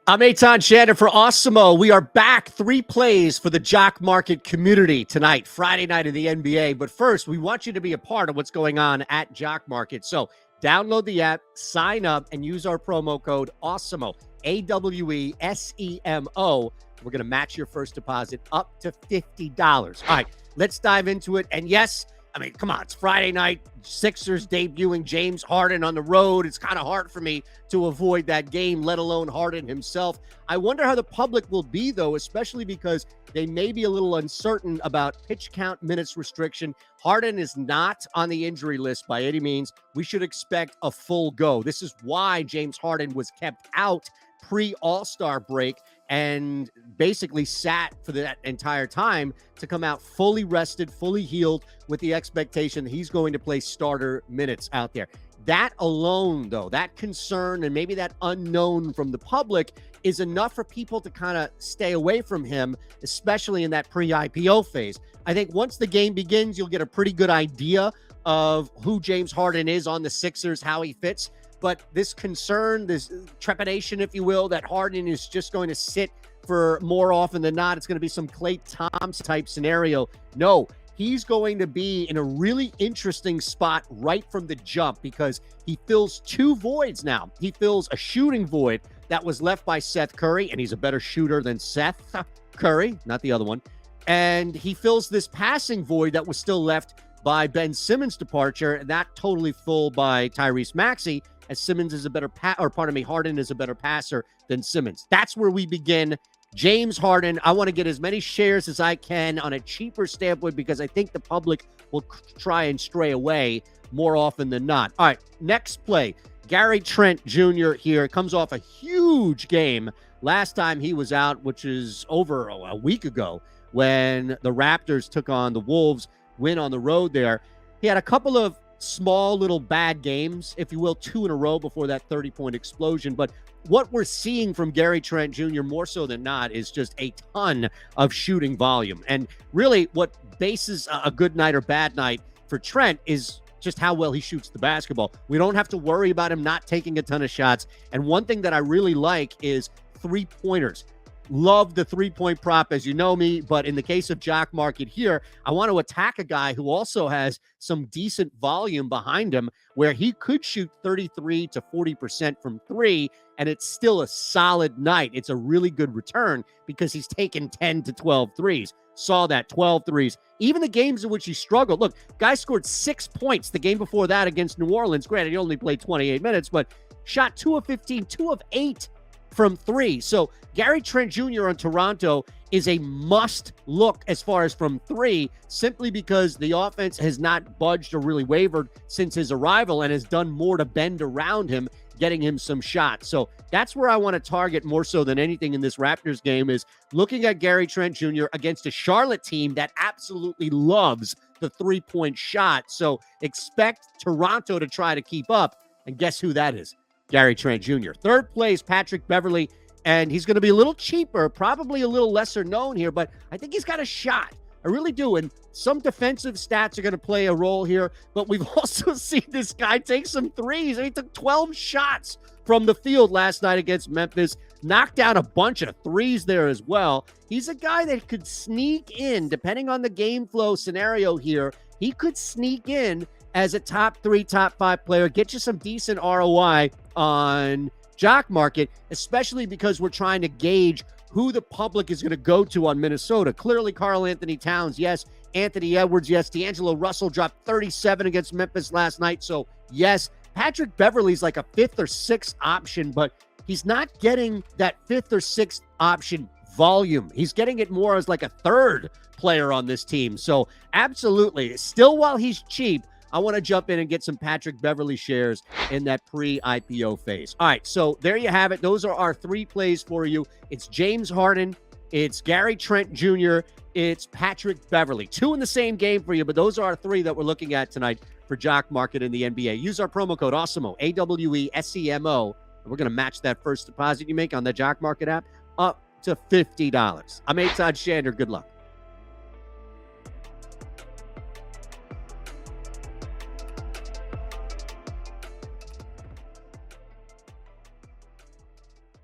I'm Eytan Shander for Awesemo. We are back. 3 plays for the Jock Market community tonight, Friday night of the NBA. But first, we want you to be a part of what's going on at Jock Market. So download the app, sign up, and use our promo code Awesemo, AWESEMO. We're going to match your first deposit up to $50. All right, let's dive into it. And yes, I mean, come on, it's Friday night. Sixers debuting James Harden on the road. It's kind of hard for me to avoid that game, let alone Harden himself. I wonder how the public will be, though, especially because they may be a little uncertain about pitch count minutes restriction. Harden is not on the injury list by any means. We should expect a full go. This is why James Harden was kept out pre-All-Star break and basically sat for that entire time to come out fully rested, fully healed, with the expectation that he's going to play starter minutes out there. That alone, though, that concern and maybe that unknown from the public is enough for people to kind of stay away from him, especially in that pre-IPO phase. I think once the game begins, you'll get a pretty good idea of who James Harden is on the Sixers, how he fits. But this concern, this trepidation, if you will, that Harden is just going to sit for more often than not, it's going to be some Klay Thompson type scenario. No, he's going to be in a really interesting spot right from the jump because he fills 2 voids now. He fills a shooting void that was left by Seth Curry, and he's a better shooter than Seth Curry, not the other one. And he fills this passing void that was still left by Ben Simmons' departure, and that totally full by Tyrese Maxey, as Simmons is a better Harden is a better passer than Simmons. That's where we begin. James Harden, I want to get as many shares as I can on a cheaper standpoint because I think the public will try and stray away more often than not. All right, next play. Gary Trent Jr. here comes off a huge game last time he was out, which is over a week ago when the Raptors took on the Wolves, win on the road there. He had a couple of small little bad games, if you will, 2 in a row before that 30-point explosion. But what we're seeing from Gary Trent Jr. more so than not is just a ton of shooting volume. And really what bases a good night or bad night for Trent is just how well he shoots the basketball. We don't have to worry about him not taking a ton of shots. And one thing that I really like is 3-pointers. Love the 3-point prop, as you know me, but in the case of Jock Market here, I want to attack a guy who also has some decent volume behind him where he could shoot 33 to 40% from 3, and it's still a solid night. It's a really good return because he's taken 10 to 12 threes. Saw that 12 threes. Even the games in which he struggled. Look, guy scored 6 points the game before that against New Orleans. Granted, he only played 28 minutes, but shot 2 of 15, 2 of 8 from 3. So Gary Trent Jr. on Toronto is a must look as far as from 3, simply because the offense has not budged or really wavered since his arrival and has done more to bend around him, getting him some shots. So that's where I want to target more so than anything in this Raptors game, is looking at Gary Trent Jr. against a Charlotte team that absolutely loves the 3-point shot. So expect Toronto to try to keep up. And guess who that is? Gary Trent Jr. Third play is Patrick Beverley, and he's going to be a little cheaper, probably a little lesser known here, but I think he's got a shot. I really do. And some defensive stats are going to play a role here, but we've also seen this guy take some threes. I mean, he took 12 shots from the field last night against Memphis, knocked down a bunch of threes there as well. He's a guy that could sneak in, depending on the game flow scenario here. He could sneak in as a top 3, top 5 player, get you some decent ROI on Jock Market, especially because we're trying to gauge who the public is going to go to on Minnesota. Clearly, Karl-Anthony Towns, yes. Anthony Edwards, yes. D'Angelo Russell dropped 37 against Memphis last night. So, yes, Patrick Beverley's like a 5th or 6th option, but he's not getting that 5th or 6th option volume. He's getting it more as like a 3rd player on this team. So, absolutely. Still, while he's cheap, I want to jump in and get some Patrick Beverley shares in that pre-IPO phase. All right, so there you have it. Those are our 3 plays for you. It's James Harden, it's Gary Trent Jr., it's Patrick Beverley. 2 in the same game for you, but those are our 3 that we're looking at tonight for Jock Market in the NBA. Use our promo code Awesemo, AWESEMO, and we're going to match that first deposit you make on the Jock Market app up to $50. I'm Eytan Shander. Good luck.